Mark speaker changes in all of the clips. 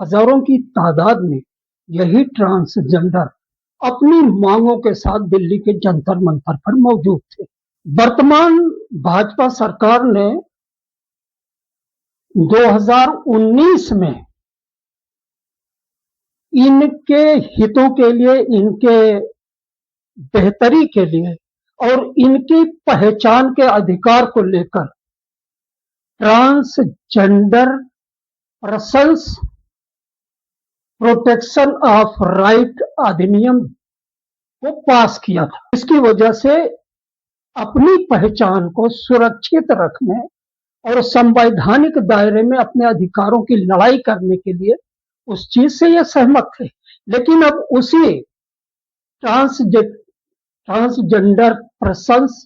Speaker 1: हजारों की तादाद में यही ट्रांसजेंडर अपनी मांगों के साथ दिल्ली के जंतर मंतर पर मौजूद थे। वर्तमान भाजपा सरकार ने 2019 में इनके हितों के लिए, इनके बेहतरी के लिए और इनकी पहचान के अधिकार को लेकर transgender persons protection of right अधिनियम को पास किया था। इसकी वजह से अपनी पहचान को सुरक्षित रखने और संवैधानिक दायरे में अपने अधिकारों की लड़ाई करने के लिए उस चीज से ये सहमत थे। लेकिन अब उसी transgender persons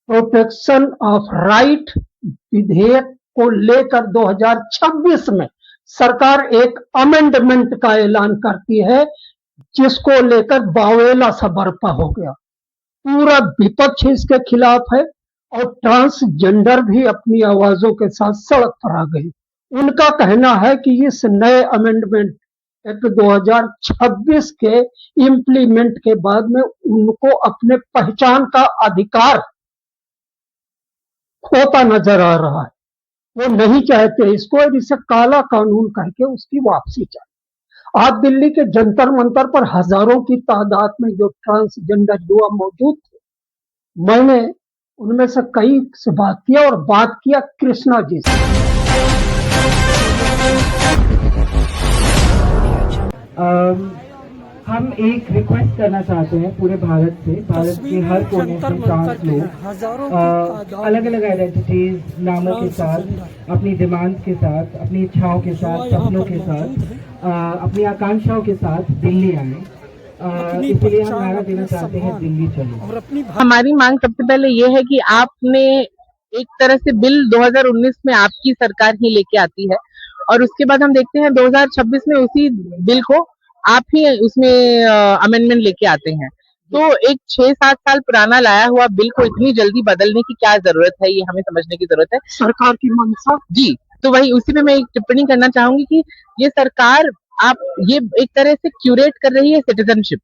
Speaker 1: protection of right विधेयक को लेकर 2026 में सरकार एक अमेंडमेंट का ऐलान करती है, जिसको लेकर बावेला सा बरपा हो गया। पूरा विपक्ष इसके खिलाफ है और ट्रांसजेंडर भी अपनी आवाजों के साथ सड़क पर आ गए। उनका कहना है कि इस नए अमेंडमेंट एक्ट 2026 के इम्प्लीमेंट के बाद में उनको अपने पहचान का अधिकार खोता नजर आ रहा है। वो नहीं चाहते इसको और इसे काला कानून करके उसकी वापसी चाहते। आज दिल्ली के जंतर मंतर पर हजारों की तादाद में जो ट्रांसजेंडर युवा मौजूद थे, मैंने उनमें से कई से बात किया और बात किया कृष्णा जी से।
Speaker 2: हम एक रिक्वेस्ट करना चाहते हैं पूरे भारत से, भारत के हर कोने से ट्रांस लोग अलग अलग आइडेंटिटीज, नामों के साथ, अपनी डिमांड्स के साथ, अपनी इच्छाओं के साथ, सपनों के साथ, अपनी आकांक्षाओं के साथ दिल्ली आए। इसलिए हम नारा देना चाहते हैं, दिल्ली चलो।
Speaker 3: हमारी मांग सबसे पहले ये है कि आपने एक तरह से बिल 2019 में आपकी सरकार ही लेके आती है और उसके बाद हम देखते हैं 2026 में उसी बिल को आप ही उसमें अमेंडमेंट लेके आते हैं। तो एक 6-7 साल पुराना लाया हुआ बिल को इतनी जल्दी बदलने की क्या जरूरत है, ये हमें समझने की जरूरत है।
Speaker 1: सरकार की मंशा
Speaker 3: जी, तो वही उसी पे मैं एक टिप्पणी करना चाहूंगी कि ये सरकार आप ये एक तरह से क्यूरेट कर रही है सिटीजनशिप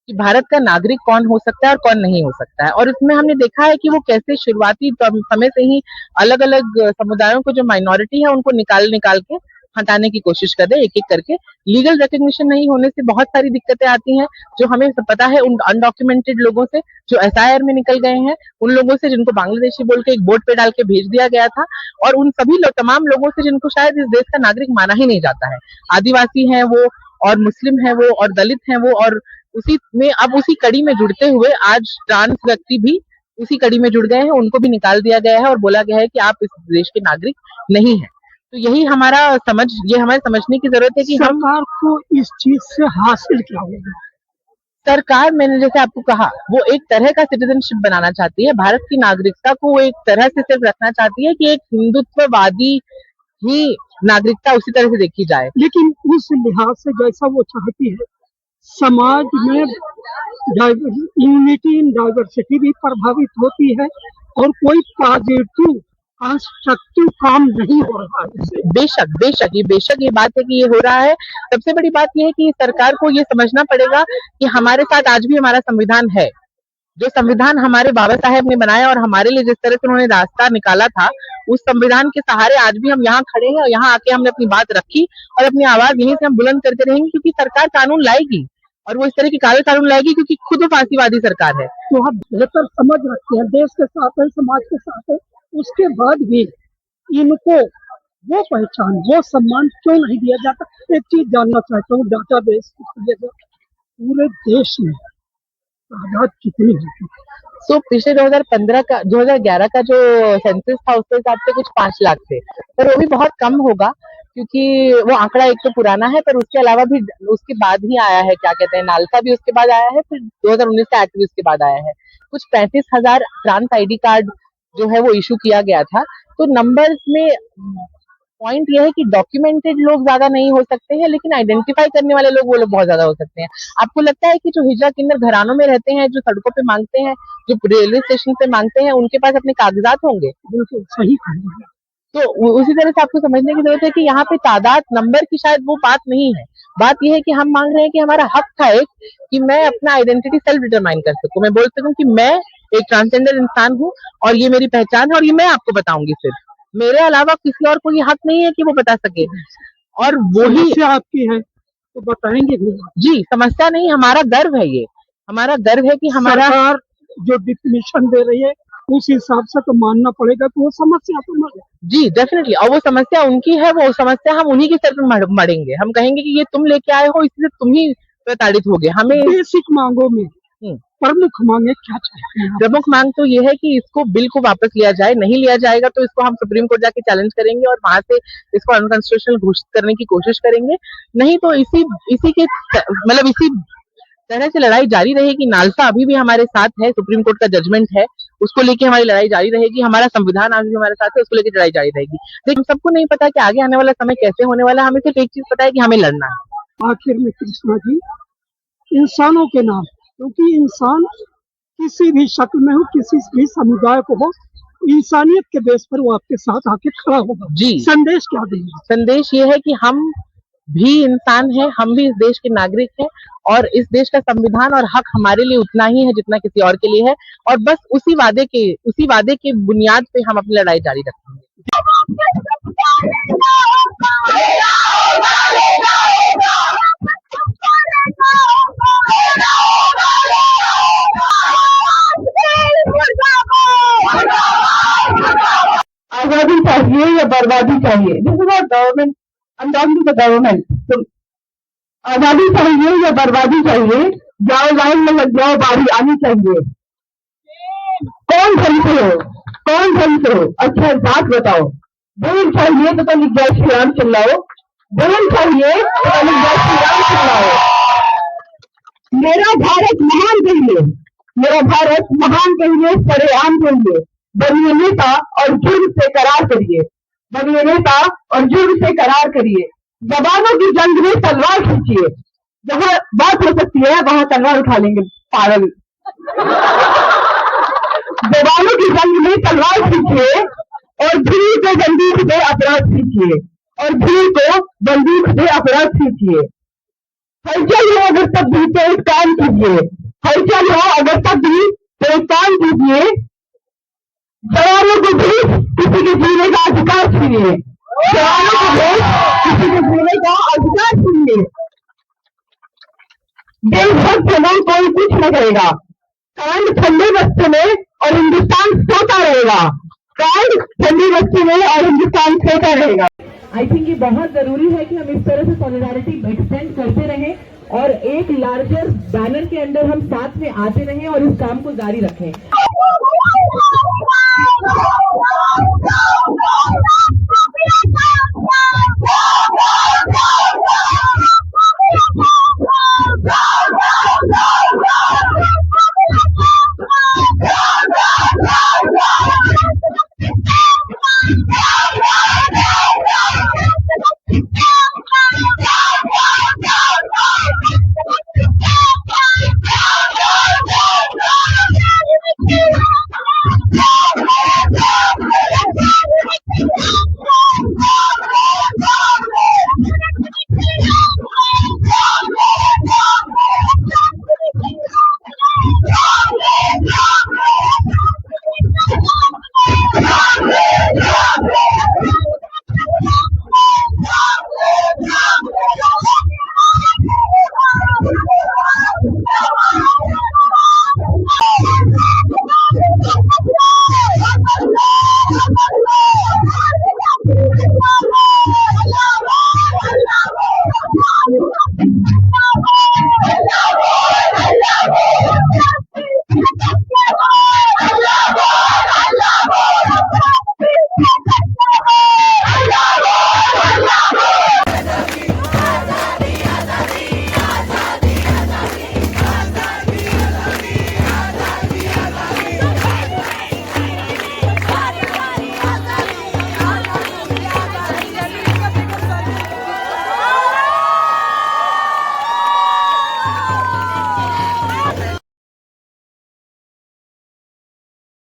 Speaker 3: कि भारत का नागरिक कौन हो सकता है और कौन नहीं हो सकता है। और इसमें हमने देखा है कि वो कैसे शुरुआती समय से ही अलग अलग समुदायों को जो माइनॉरिटी है उनको निकाल के हटाने की कोशिश कर रहे हैं एक एक करके। लीगल रिकग्निशन नहीं होने से बहुत सारी दिक्कतें आती हैं, जो हमें पता है उन अनडॉक्यूमेंटेड लोगों से जो एसआईआर में निकल गए हैं, उन लोगों से जिनको बांग्लादेशी बोल के एक बोर्ड पे डाल के भेज दिया गया था, और उन सभी तमाम लोगों से जिनको शायद इस देश का नागरिक माना ही नहीं जाता है। आदिवासी हैं वो, और मुस्लिम है वो, और दलित हैं वो, और उसी में अब उसी कड़ी में जुड़ते हुए आज ट्रांस व्यक्ति भी उसी कड़ी में जुड़ गए हैं, उनको भी निकाल दिया गया है और बोला गया है कि आप इस देश के नागरिक नहीं है। तो यही ये हमें समझने की जरूरत है कि
Speaker 1: सरकार को इस चीज से हासिल क्या होगा।
Speaker 3: सरकार, मैंने जैसे आपको कहा, वो एक तरह का सिटीजनशिप बनाना चाहती है। भारत की नागरिकता को वो एक तरह से सिर्फ रखना चाहती है कि एक हिंदुत्ववादी ही नागरिकता उसी तरह से देखी जाए।
Speaker 1: लेकिन उस लिहाज से जैसा वो चाहती है, समाज में यूनिटी इन डाइवर्सिटी भी प्रभावित होती है और कोई पॉजिटिव कंस्ट्रक्टिव काम नहीं हो रहा है।
Speaker 3: बेशक ये बात है कि ये हो रहा है। सबसे बड़ी बात ये है कि सरकार को ये समझना पड़ेगा कि हमारे साथ आज भी हमारा संविधान है। जो संविधान हमारे बाबा साहेब ने बनाया और हमारे लिए जिस तरह से उन्होंने रास्ता निकाला था, उस संविधान के सहारे आज भी हम यहाँ खड़े हैं और यहाँ आके हमने अपनी बात रखी और अपनी आवाज यहीं से हम बुलंद करते रहेंगे, क्योंकि सरकार कानून लाएगी और वो इस तरह के काले कानून लाएगी क्योंकि खुद वो फांसीवादी सरकार है।
Speaker 1: तो हम बेहतर समझ रखते हैं, देश के साथ है, समाज के साथ है, उसके बाद भी इनको वो पहचान, वो सम्मान क्यों नहीं दिया जाता। एक चीज जानना चाहता हूँ, डाटाबेस पूरे देश में तादाद कितनी है?
Speaker 3: तो पिछले 2011 का जो सेंसस था उसके हिसाब से कुछ 5 लाख थे, पर वो भी बहुत कम होगा क्योंकि वो आंकड़ा एक तो पुराना है, पर उसके अलावा भी उसके बाद ही आया है, क्या कहते हैं, नालसा भी उसके बाद आया है, फिर 2019 का एक्ट भी उसके बाद आया है। कुछ 35,000 ट्रांस आईडी कार्ड जो है वो इशू किया गया था। तो नंबर्स में पॉइंट ये है कि डॉक्यूमेंटेड लोग ज्यादा नहीं हो सकते हैं, लेकिन आइडेंटिफाई करने वाले लोग वो लोग बहुत ज्यादा हो सकते हैं। आपको लगता है कि जो हिजरा किन्नर घरानों में रहते हैं, जो सड़कों पे मांगते हैं, जो रेलवे स्टेशन पे मांगते हैं, उनके पास अपने कागजात होंगे?
Speaker 1: बिल्कुल सही कहा।
Speaker 3: तो उसी तरह से आपको समझने की जरूरत है कि यहाँ पे तादाद नंबर की शायद वो बात नहीं है। बात यह है कि हम मांग रहे हैं कि हमारा हक था एक, कि मैं अपना आइडेंटिटी सेल्फ डिटरमाइन कर सकूं, मैं बोल सकूं कि मैं एक ट्रांसजेंडर इंसान हूँ और ये मेरी पहचान है और ये मैं आपको बताऊंगी, सिर्फ मेरे अलावा किसी और को ये हक नहीं है कि वो बता सके। और वही
Speaker 1: समस्या आपकी है तो बताएंगे भी।
Speaker 3: जी, समस्या नहीं, हमारा गर्व है, ये हमारा गर्व है कि हमारा
Speaker 1: सरकार जो डिफिनेशन दे रही है उस हिसाब से तो मानना पड़ेगा, तो वो समस्या तो नहीं।
Speaker 3: जी डेफिनेटली, और वो समस्या उनकी है, वो समस्या हम उन्हीं के सर पे मढ़ेंगे। हम कहेंगे कि ये तुम लेके आए हो, इसलिए तुम ही प्रताड़ित हो गए। हमें
Speaker 1: बेसिक मांगों में प्रमुख मांगे क्या चाहिए?
Speaker 3: प्रमुख मांग तो ये है कि इसको बिल को वापस लिया जाए, नहीं लिया जाएगा तो इसको हम सुप्रीम कोर्ट जाके चैलेंज करेंगे और वहां से इसको अनकॉन्स्टिट्यूशनल घोषित करने की कोशिश करेंगे। नहीं तो इसी के मतलब इसी तरह से लड़ाई जारी रहेगी। नालसा अभी भी हमारे साथ है, सुप्रीम कोर्ट का जजमेंट है, उसको लेके हमारी लड़ाई जारी रहेगी। हमारा संविधान अभी भी हमारे साथ है, उसको लेके लड़ाई जारी रहेगी। लेकिन सबको नहीं पता कि आगे आने वाला समय कैसे होने वाला है। हमें सिर्फ एक चीज पता है कि हमें लड़ना है।
Speaker 1: आखिर में कृष्णा जी, इंसानों के नाम, क्योंकि इंसान किसी भी शक्ल में हो, किसी भी समुदाय को हो, इंसानियत के बेस पर वो आपके साथ आके खड़ा होगा।
Speaker 3: जी,
Speaker 1: संदेश क्या देंगे?
Speaker 3: संदेश ये है कि हम भी इंसान हैं, हम भी इस देश के नागरिक हैं और इस देश का संविधान और हक हमारे लिए उतना ही है जितना किसी और के लिए है, और बस उसी वादे के बुनियाद पे हम अपनी लड़ाई जारी रखेंगे। आजादी चाहिए या बर्बादी चाहिए? This is not government, I am talking to the government. तो आजादी चाहिए या बर्बादी चाहिए? जाओ लाइन में लग जाओ, बारी आनी चाहिए। कौन सही से हो, कौन सही से हो? अच्छा बात बताओ, बोल चाहिए तो लिख जाए श्री राम चिल्लाओ, बोल चाहिए तो लिख जाए श्री राम चिल्लाओ। मेरा भारत महान कहिए, मेरा भारत महान कहिए, सरेआम कहिए, बनिए नेता और जुर्म से करार करिए, बनिए नेता और जुर्म से करार करिए। जवानों की जंग में तलवार खींचिए, जहाँ बात हो सकती है वहां तलवार उठा लेंगे पागल। जवानों की जंग में तलवार खींचिए और भीड़ को बंदूक से अपराध खींचिए, और भीड़ को बंदूक से अपराध खींचिए। हलचल हो अगर तब भी तो एक काम कीजिए, हलचल हो अगर तब भी तो एक काम कीजिए। जवानों को भी किसी के जीने का अधिकार छीनिए, जवानों को भी किसी के जीने का अधिकार छीनिए। देशभक्त में कोई कुछ न करेगा, कांड ठंडे बस्ते में और हिंदुस्तान सोता रहेगा, कांड ठंडी बस्ती में और हिंदुस्तान सोता रहेगा।
Speaker 2: आई थिंक ये बहुत जरूरी है कि हम इस तरह से सॉलिडारिटी एक्सटेंड करते रहें और एक लार्जर बैनर के अंदर हम साथ में आते रहें और इस काम को जारी रखें।